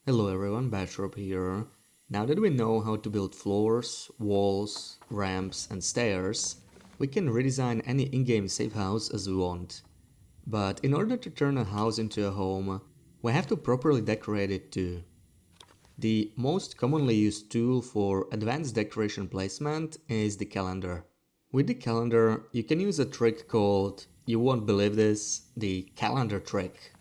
Hello everyone, Batrop here. Now that we know how to build floors, walls, ramps and stairs, we can redesign any in-game safe house as we want. But in order to turn a house into a home, we have to properly decorate it too. The most commonly used tool for advanced decoration placement is the calendar. With the calendar, you can use a trick called, you won't believe this, the calendar trick.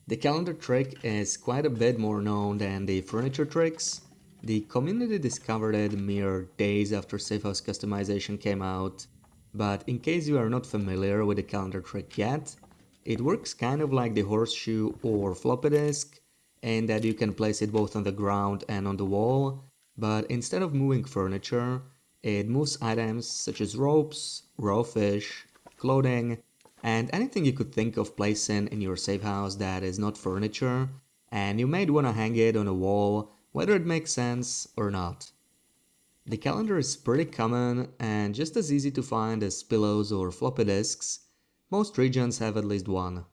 The calendar trick is quite a bit more known than the furniture tricks. The community discovered it mere days after Safehouse customization came out, but in case you are not familiar with the calendar trick yet, it works kind of like the horseshoe or floppy disk, in that you can place it both on the ground and on the wall, but instead of moving furniture, it moves items such as ropes, raw fish, clothing, and anything you could think of placing in your safe house that is not furniture, and you might want to hang it on a wall, whether it makes sense or not. The calendar is pretty common and just as easy to find as pillows or floppy disks. Most regions have at least one.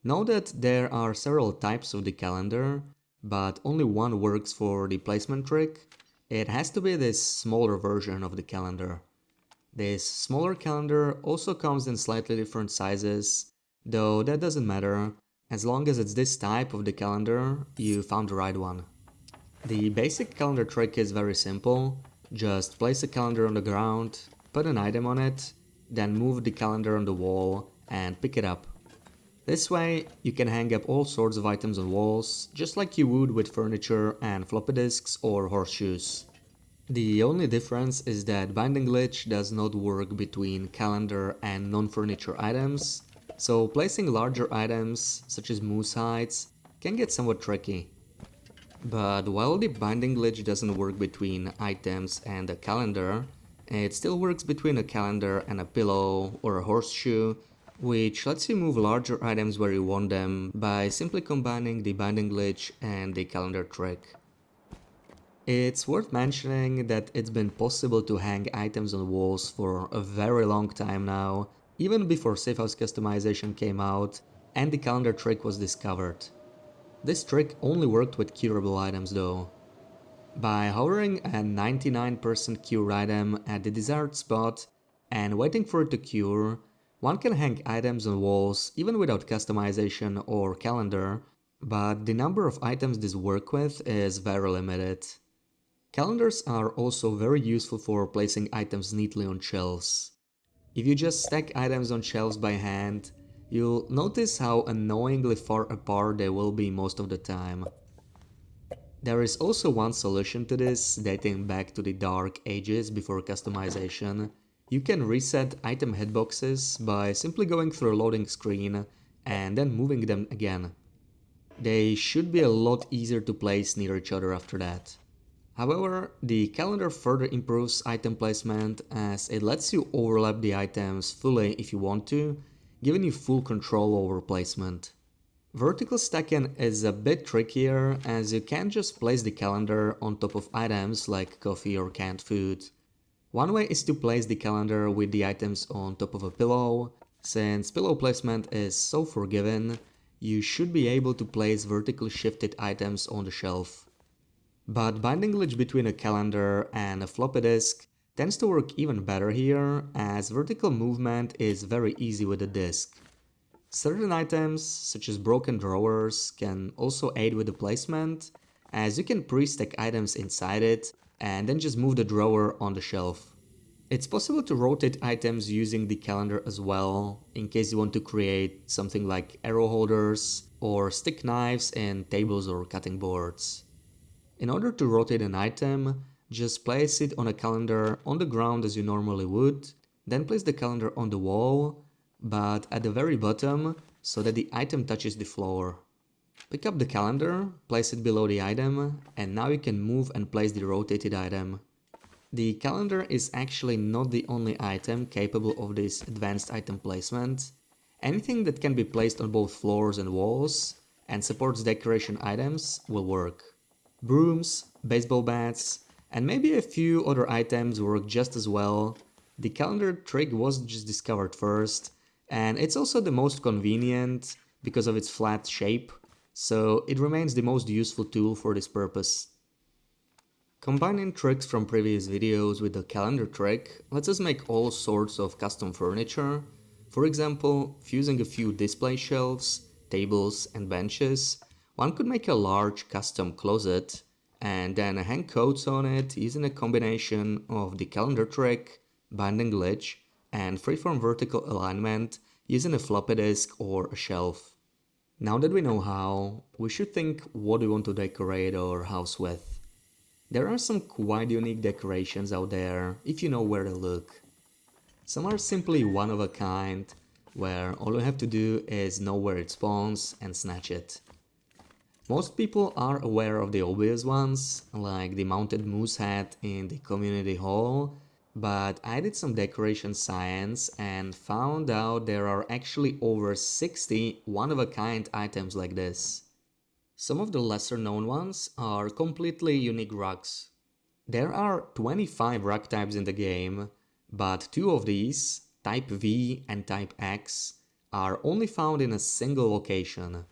Know that there are several types of the calendar, but only one works for the placement trick. It has to be this smaller version of the calendar. This smaller calendar also comes in slightly different sizes, though that doesn't matter. As long as it's this type of the calendar, you found the right one. The basic calendar trick is very simple. Just place a calendar on the ground, put an item on it, then move the calendar on the wall and pick it up. This way, you can hang up all sorts of items on walls, just like you would with furniture and floppy disks or horseshoes. The only difference is that binding glitch does not work between calendar and non-furniture items, so placing larger items, such as moose hides, can get somewhat tricky. But while the binding glitch doesn't work between items and a calendar, it still works between a calendar and a pillow or a horseshoe, which lets you move larger items where you want them by simply combining the binding glitch and the calendar trick. It's worth mentioning that it's been possible to hang items on walls for a very long time now, even before Safehouse customization came out and the calendar trick was discovered. This trick only worked with curable items though. By hovering a 99% cured item at the desired spot and waiting for it to cure, one can hang items on walls even without customization or calendar, but the number of items this works with is very limited. Calendars are also very useful for placing items neatly on shelves. If you just stack items on shelves by hand, you'll notice how annoyingly far apart they will be most of the time. There is also one solution to this, dating back to the dark ages before customization. You can reset item hitboxes by simply going through a loading screen and then moving them again. They should be a lot easier to place near each other after that. However, the calendar further improves item placement as it lets you overlap the items fully if you want to, giving you full control over placement. Vertical stacking is a bit trickier as you can't just place the calendar on top of items like coffee or canned food. One way is to place the calendar with the items on top of a pillow. Since pillow placement is so forgiving, you should be able to place vertically shifted items on the shelf. But binding glitch between a calendar and a floppy disk tends to work even better here, as vertical movement is very easy with a disk. Certain items, such as broken drawers, can also aid with the placement, as you can pre-stack items inside it and then just move the drawer on the shelf. It's possible to rotate items using the calendar as well, in case you want to create something like arrow holders or stick knives in tables or cutting boards. In order to rotate an item, just place it on a calendar on the ground as you normally would, then place the calendar on the wall, but at the very bottom, so that the item touches the floor. Pick up the calendar, place it below the item, and now you can move and place the rotated item. The calendar is actually not the only item capable of this advanced item placement. Anything that can be placed on both floors and walls and supports decoration items will work. Brooms, baseball bats, and maybe a few other items work just as well. The calendar trick wasn't just discovered first, and it's also the most convenient because of its flat shape. so it remains the most useful tool for this purpose. Combining tricks from previous videos with the calendar trick lets us make all sorts of custom furniture. For example, fusing a few display shelves, tables and benches, one could make a large custom closet and then hang coats on it using a combination of the calendar trick, binding glitch, and freeform vertical alignment using a floppy disk or a shelf. Now that we know how, we should think what we want to decorate our house with. There are some quite unique decorations out there if you know where to look. Some are simply one of a kind, where all you have to do is know where it spawns and snatch it. Most people are aware of the obvious ones, like the mounted moose hat in the community hall, but I did some decoration science and found out there are actually over 60 one-of-a-kind items like this. Some of the lesser known ones are completely unique rugs. There are 25 rug types in the game, but two of these, Type V and Type X, are only found in a single location.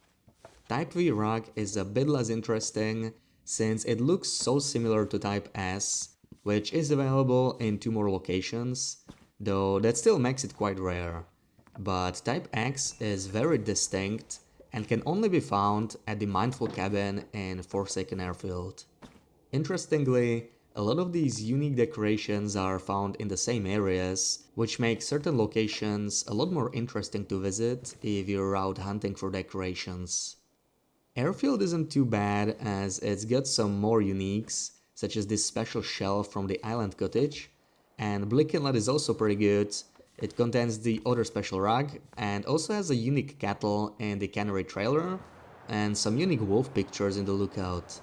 Type V rug is a bit less interesting since it looks so similar to Type S, which is available in two more locations, though that still makes it quite rare. But Type X is very distinct and can only be found at the Mindful Cabin in Forsaken Airfield. Interestingly, a lot of these unique decorations are found in the same areas, which makes certain locations a lot more interesting to visit if you're out hunting for decorations. Airfield isn't too bad as it's got some more uniques, such as this special shelf from the Island Cottage, and Blick Inlet is also pretty good. It contains the other special rug and also has a unique cattle in the Cannery trailer and some unique wolf pictures in the lookout.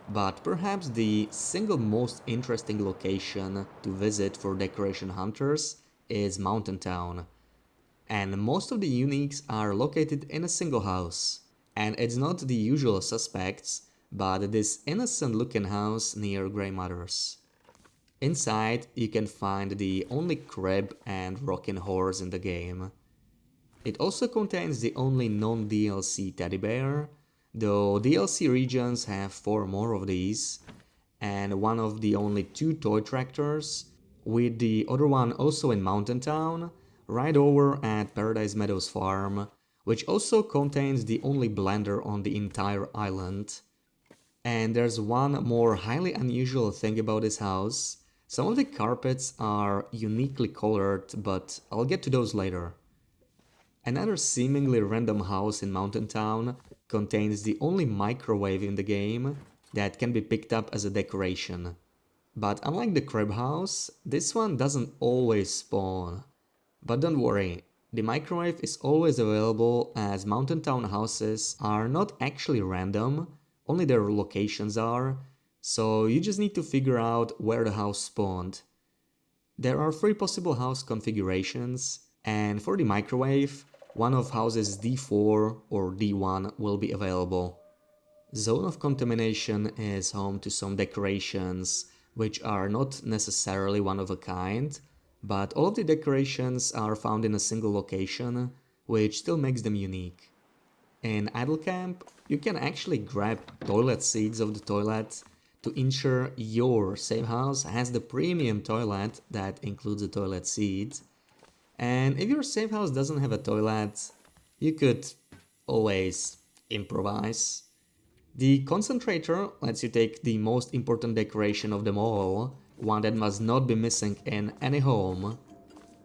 But perhaps the single most interesting location to visit for decoration hunters is Mountain Town, and most of the uniques are located in a single house. And it's not the usual suspects, but this innocent looking house near Grey Mother's. Inside you can find the only crib and rocking horse in the game. It also contains the only non-DLC teddy bear, though DLC regions have 4 more of these, and one of the only 2 toy tractors, with the other one also in Mountain Town, right over at Paradise Meadows Farm, which also contains the only blender on the entire island. And there's one more highly unusual thing about this house. Some of the carpets are uniquely colored, but I'll get to those later. Another seemingly random house in Mountain Town contains the only microwave in the game that can be picked up as a decoration. But unlike the crib house, this one doesn't always spawn. But don't worry, the microwave is always available as Mountain Town houses are not actually random, only their locations are, so you just need to figure out where the house spawned. There are 3 possible house configurations, and for the microwave, one of houses D4 or D1 will be available. Zone of Contamination is home to some decorations which are not necessarily one of a kind, but all of the decorations are found in a single location, which still makes them unique. In Idle Camp, you can actually grab toilet seats of the toilet to ensure your safe house has the premium toilet that includes a toilet seat. And if your safe house doesn't have a toilet, you could always improvise. The concentrator lets you take the most important decoration of them all, one that must not be missing in any home,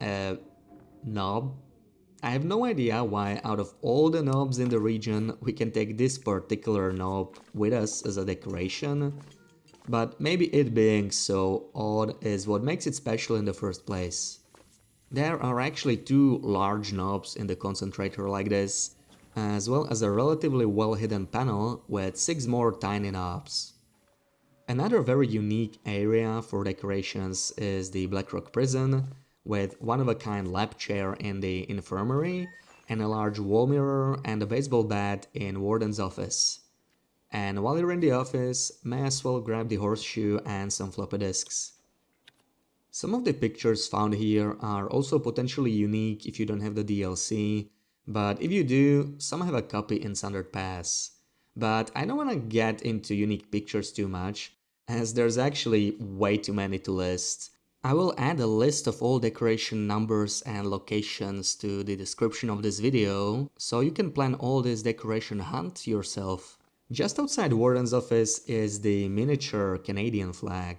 a knob. I have no idea why out of all the knobs in the region we can take this particular knob with us as a decoration, but maybe it being so odd is what makes it special in the first place. There are actually 2 large knobs in the concentrator like this, as well as a relatively well hidden panel with 6 more tiny knobs. Another very unique area for decorations is the Blackrock Prison, with one-of-a-kind lab chair in the infirmary, and a large wall mirror and a baseball bat in Warden's office. And while you're in the office, may as well grab the horseshoe and some floppy disks. Some of the pictures found here are also potentially unique if you don't have the DLC, but if you do, some have a copy in Standard Pass. But I don't want to get into unique pictures too much, as there's actually way too many to list. I will add a list of all decoration numbers and locations to the description of this video, so you can plan all this decoration hunt yourself. Just outside Warden's office is the miniature Canadian flag.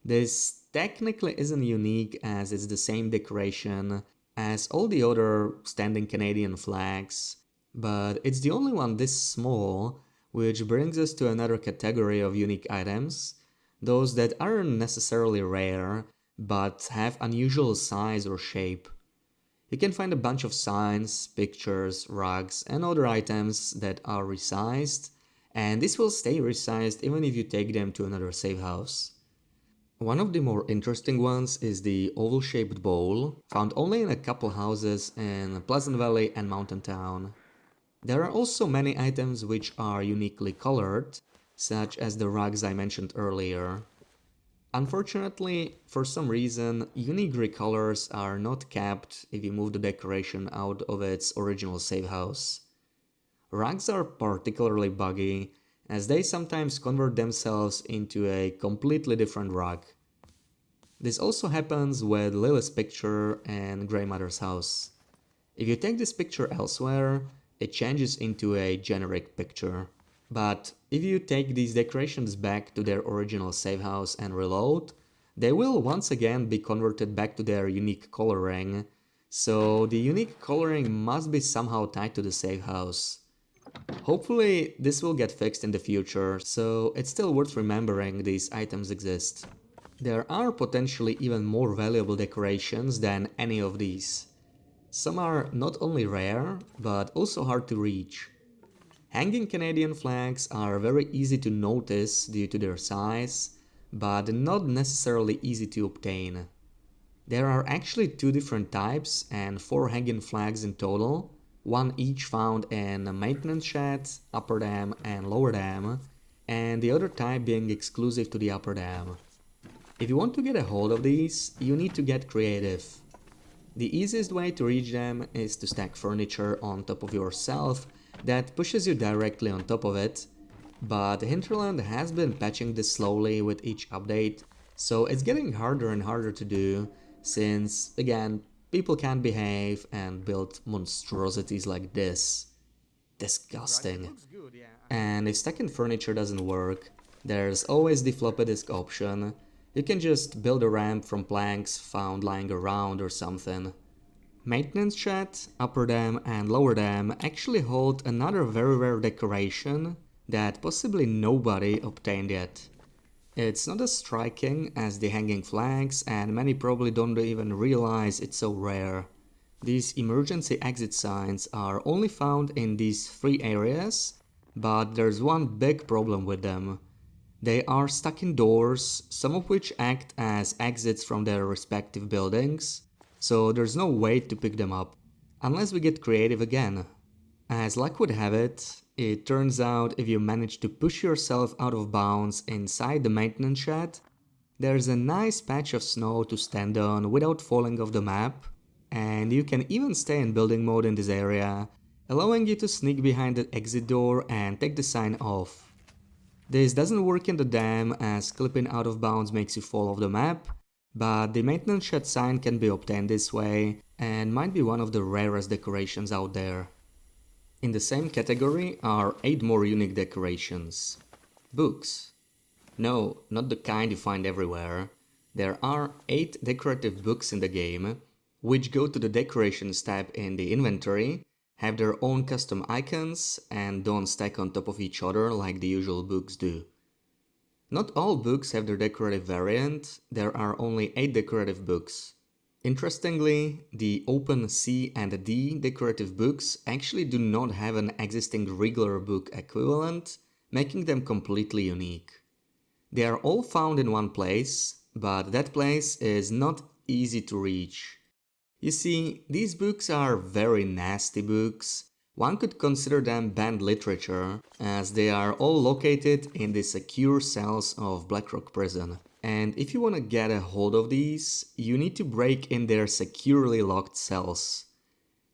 This technically isn't unique as it's the same decoration as all the other standing Canadian flags, but it's the only one this small, which brings us to another category of unique items, those that aren't necessarily rare, but have unusual size or shape. You can find a bunch of signs, pictures, rugs, and other items that are resized, and this will stay resized even if you take them to another safe house. One of the more interesting ones is the oval-shaped bowl, found only in a couple houses in Pleasant Valley and Mountain Town. There are also many items which are uniquely colored, such as the rugs I mentioned earlier. Unfortunately, for some reason, unique recolors are not kept if you move the decoration out of its original safe house. Rugs are particularly buggy, as they sometimes convert themselves into a completely different rug. This also happens with Lily's picture and Greymother's house. If you take this picture elsewhere, it changes into a generic picture. But if you take these decorations back to their original safe house and reload, they will once again be converted back to their unique coloring, so the unique coloring must be somehow tied to the safe house. Hopefully this will get fixed in the future, so it's still worth remembering these items exist. There are potentially even more valuable decorations than any of these. Some are not only rare, but also hard to reach. Hanging Canadian flags are very easy to notice due to their size, but not necessarily easy to obtain. There are actually two different types and 4 hanging flags in total, one each found in a maintenance shed, upper dam and lower dam, and the other type being exclusive to the upper dam. If you want to get a hold of these, you need to get creative. The easiest way to reach them is to stack furniture on top of yourself that pushes you directly on top of it, but Hinterland has been patching this slowly with each update, so it's getting harder and harder to do, since, again, people can't behave and build monstrosities like this. Disgusting. And if stacking furniture doesn't work, there's always the floppy disk option. You can just build a ramp from planks found lying around or something. Maintenance shed, upper dam and lower dam actually hold another very rare decoration that possibly nobody obtained yet. It's not as striking as the hanging flags, and many probably don't even realize it's so rare. These emergency exit signs are only found in these 3 areas, but there's one big problem with them. They are stuck in doors, some of which act as exits from their respective buildings, so there's no way to pick them up, unless we get creative again. As luck would have it, it turns out if you manage to push yourself out of bounds inside the maintenance shed, there's a nice patch of snow to stand on without falling off the map, and you can even stay in building mode in this area, allowing you to sneak behind the exit door and take the sign off. This doesn't work in the dam as clipping out of bounds makes you fall off the map, but the maintenance shed sign can be obtained this way and might be one of the rarest decorations out there. In the same category are 8 more unique decorations. Books. No, not the kind you find everywhere. There are 8 decorative books in the game, which go to the decorations tab in the inventory, have their own custom icons, and don't stack on top of each other like the usual books do. Not all books have their decorative variant, there are only 8 decorative books. Interestingly, the Open C and D decorative books actually do not have an existing regular book equivalent, making them completely unique. They are all found in one place, but that place is not easy to reach. You see, these books are very nasty books. One could consider them banned literature, as they are all located in the secure cells of Blackrock Prison. And if you want to get a hold of these, you need to break in their securely locked cells.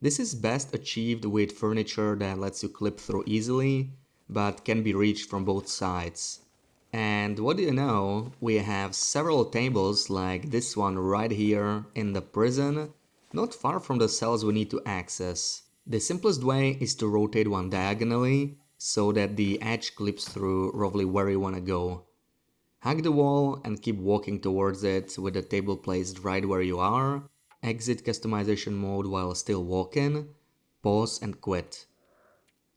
This is best achieved with furniture that lets you clip through easily, but can be reached from both sides. And what do you know, we have several tables like this one right here in the prison, not far from the cells we need to access. The simplest way is to rotate one diagonally, so that the edge clips through roughly where you want to go. Hug the wall and keep walking towards it with the table placed right where you are. Exit customization mode while still walking. Pause and quit.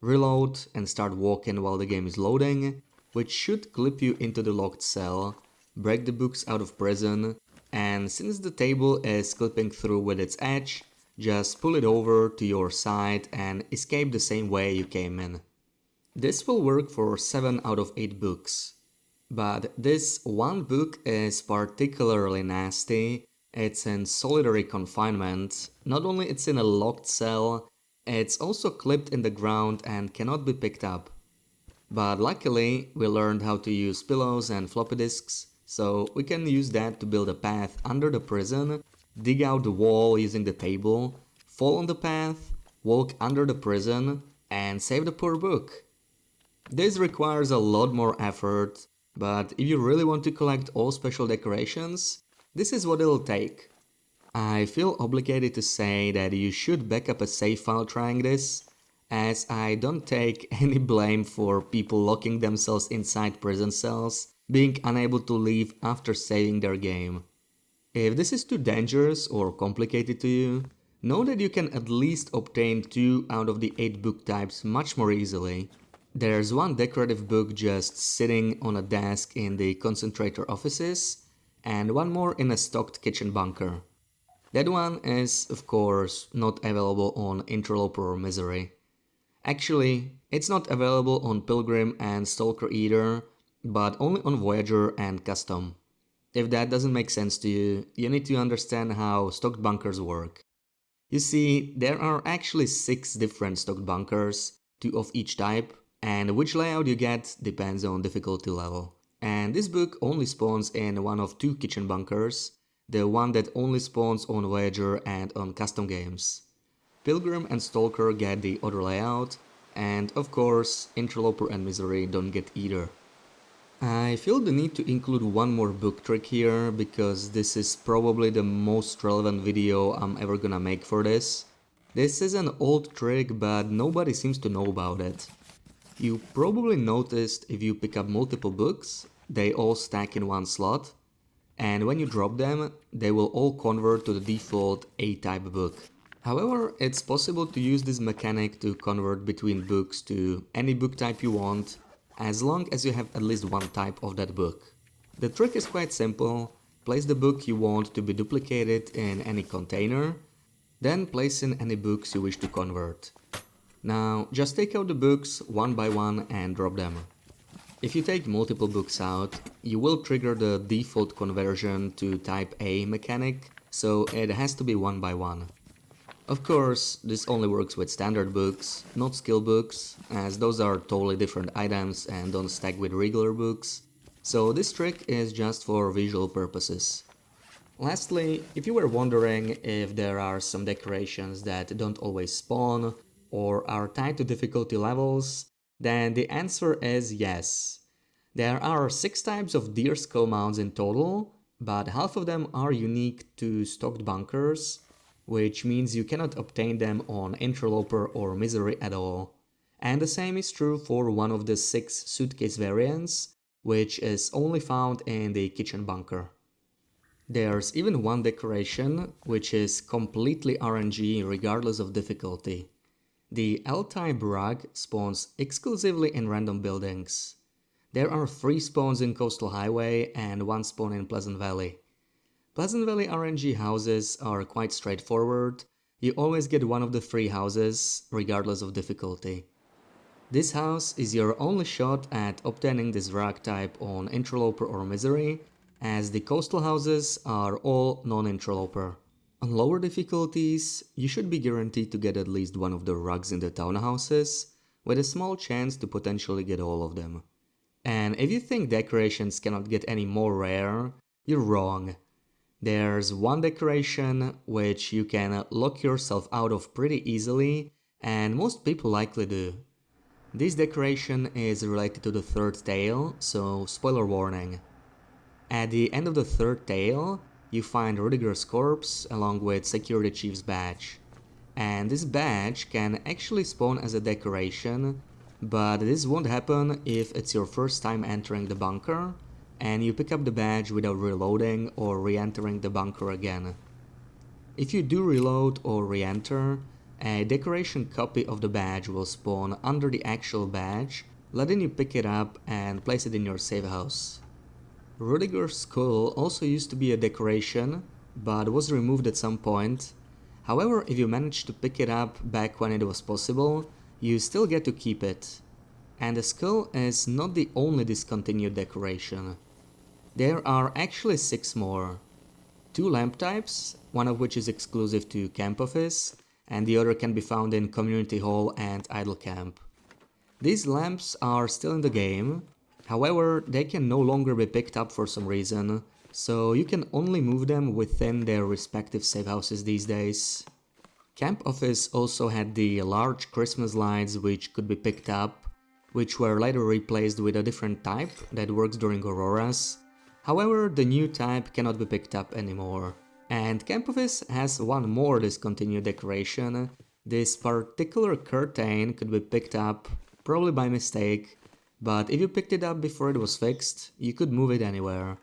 Reload and start walking while the game is loading, which should clip you into the locked cell. Break the books out of prison, and since the table is clipping through with its edge, just pull it over to your side and escape the same way you came in. This will work for 7 out of 8 books. But this one book is particularly nasty. It's in solitary confinement. Not only it's in a locked cell, it's also clipped in the ground and cannot be picked up. But luckily, we learned how to use pillows and floppy disks, so we can use that to build a path under the prison, dig out the wall using the table, fall on the path, walk under the prison, and save the poor book. This requires a lot more effort, but if you really want to collect all special decorations, this is what it'll take. I feel obligated to say that you should back up a save file trying this, as I don't take any blame for people locking themselves inside prison cells, being unable to leave after saving their game. If this is too dangerous or complicated to you, know that you can at least obtain 2 out of the 8 book types much more easily. There's one decorative book just sitting on a desk in the concentrator offices, and one more in a stocked kitchen bunker. That one is, of course, not available on Interloper or Misery. Actually, it's not available on Pilgrim and Stalker either, but only on Voyager and Custom. If that doesn't make sense to you, you need to understand how stocked bunkers work. You see, there are actually 6 different stocked bunkers, 2 of each type, and which layout you get depends on difficulty level. And this book only spawns in one of 2 kitchen bunkers, the one that only spawns on Voyager and on custom games. Pilgrim and Stalker get the other layout, and of course, Interloper and Misery don't get either. I feel the need to include one more book trick here, because this is probably the most relevant video I'm ever gonna make for this. This is an old trick, but nobody seems to know about it. You probably noticed if you pick up multiple books, they all stack in one slot, and when you drop them, they will all convert to the default A-type book. However, it's possible to use this mechanic to convert between books to any book type you want, as long as you have at least one type of that book. The trick is quite simple. Place the book you want to be duplicated in any container, then place in any books you wish to convert. Now, just take out the books one by one and drop them. If you take multiple books out, you will trigger the default conversion to type A mechanic, so it has to be one by one. Of course, this only works with standard books, not skill books, as those are totally different items and don't stack with regular books, so this trick is just for visual purposes. Lastly, if you were wondering if there are some decorations that don't always spawn, or are tied to difficulty levels, then the answer is yes. There are 6 types of deer skull mounts in total, but half of them are unique to stocked bunkers, which means you cannot obtain them on Interloper or Misery at all. And the same is true for one of the 6 suitcase variants, which is only found in the kitchen bunker. There's even one decoration, which is completely RNG regardless of difficulty. The L-type rug spawns exclusively in random buildings. There are 3 spawns in Coastal Highway and 1 spawn in Pleasant Valley. Pleasant Valley RNG houses are quite straightforward. You always get one of the 3 houses, regardless of difficulty. This house is your only shot at obtaining this rug type on Interloper or Misery, as the coastal houses are all non-Interloper. On lower difficulties, you should be guaranteed to get at least one of the rugs in the townhouses, with a small chance to potentially get all of them. And if you think decorations cannot get any more rare, you're wrong. There's one decoration which you can lock yourself out of pretty easily, and most people likely do. This decoration is related to the third tale, so spoiler warning. At the end of the third tale, you find Rudiger's corpse along with Security Chief's badge. And this badge can actually spawn as a decoration, but this won't happen if it's your first time entering the bunker and you pick up the badge without reloading or re-entering the bunker again. If you do reload or re-enter, a decoration copy of the badge will spawn under the actual badge, letting you pick it up and place it in your save house. Rudiger's skull also used to be a decoration, but was removed at some point. However, if you managed to pick it up back when it was possible, you still get to keep it. And the skull is not the only discontinued decoration. There are actually 6 more. 2 lamp types, one of which is exclusive to Camp Office, and the other can be found in Community Hall and Idle Camp. These lamps are still in the game, however, they can no longer be picked up for some reason, so you can only move them within their respective save houses these days. Camp Office also had the large Christmas lights which could be picked up, which were later replaced with a different type that works during Auroras. However, the new type cannot be picked up anymore. And Camp Office has one more discontinued decoration. This particular curtain could be picked up, probably by mistake, but if you picked it up before it was fixed, you could move it anywhere.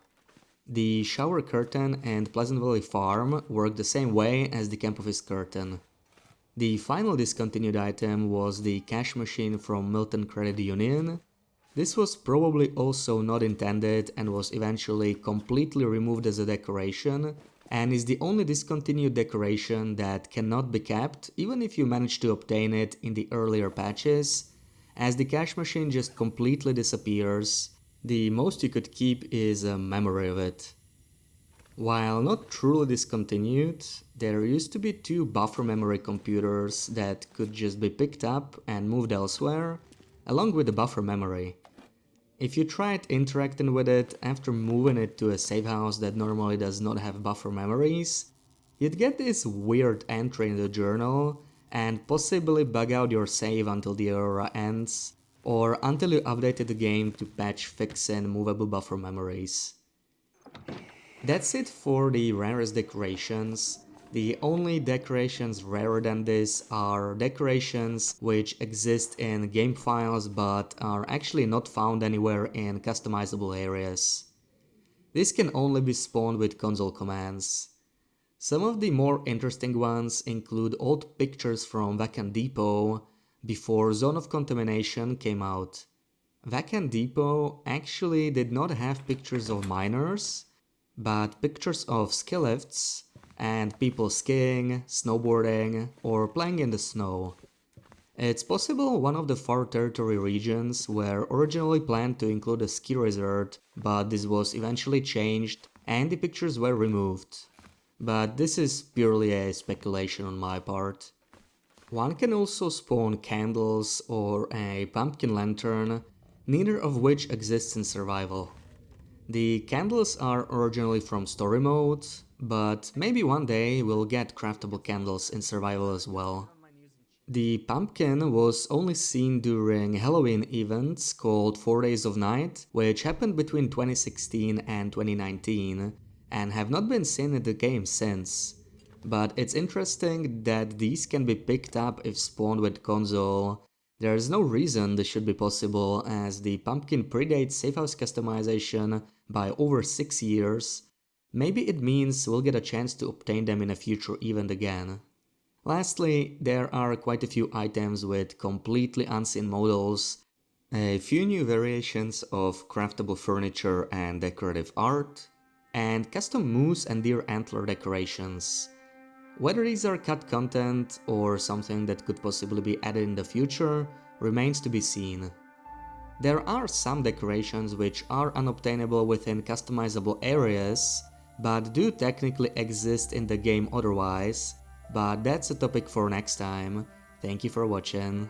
The shower curtain and Pleasant Valley Farm work the same way as the Camp Office curtain. The final discontinued item was the cash machine from Milton Credit Union. This was probably also not intended and was eventually completely removed as a decoration, and is the only discontinued decoration that cannot be kept even if you manage to obtain it in the earlier patches, as the cash machine just completely disappears. The most you could keep is a memory of it. While not truly discontinued, there used to be 2 buffer memory computers that could just be picked up and moved elsewhere, along with the buffer memory. If you tried interacting with it after moving it to a save house that normally does not have buffer memories, you'd get this weird entry in the journal and possibly bug out your save until the era ends, or until you updated the game to patch fixing movable buffer memories. That's it for the rarest decorations. The only decorations rarer than this are decorations which exist in game files but are actually not found anywhere in customizable areas. This can only be spawned with console commands. Some of the more interesting ones include old pictures from Vacant Depot before Zone of Contamination came out. Vacant Depot actually did not have pictures of miners, but pictures of ski lifts and people skiing, snowboarding, or playing in the snow. It's possible one of the Far Territory regions were originally planned to include a ski resort, but this was eventually changed and the pictures were removed. But this is purely a speculation on my part. One can also spawn candles or a pumpkin lantern, neither of which exists in survival. The candles are originally from story mode, but maybe one day we'll get craftable candles in survival as well. The pumpkin was only seen during Halloween events called 4 Days of Night, which happened between 2016 and 2019, and have not been seen in the game since. But it's interesting that these can be picked up if spawned with console. There is no reason this should be possible, as the pumpkin predates safehouse customization by over 6 years. Maybe it means we'll get a chance to obtain them in a future event again. Lastly, there are quite a few items with completely unseen models, a few new variations of craftable furniture and decorative art, and custom moose and deer antler decorations. Whether these are cut content or something that could possibly be added in the future remains to be seen. There are some decorations which are unobtainable within customizable areas, but do technically exist in the game otherwise, but that's a topic for next time. Thank you for watching.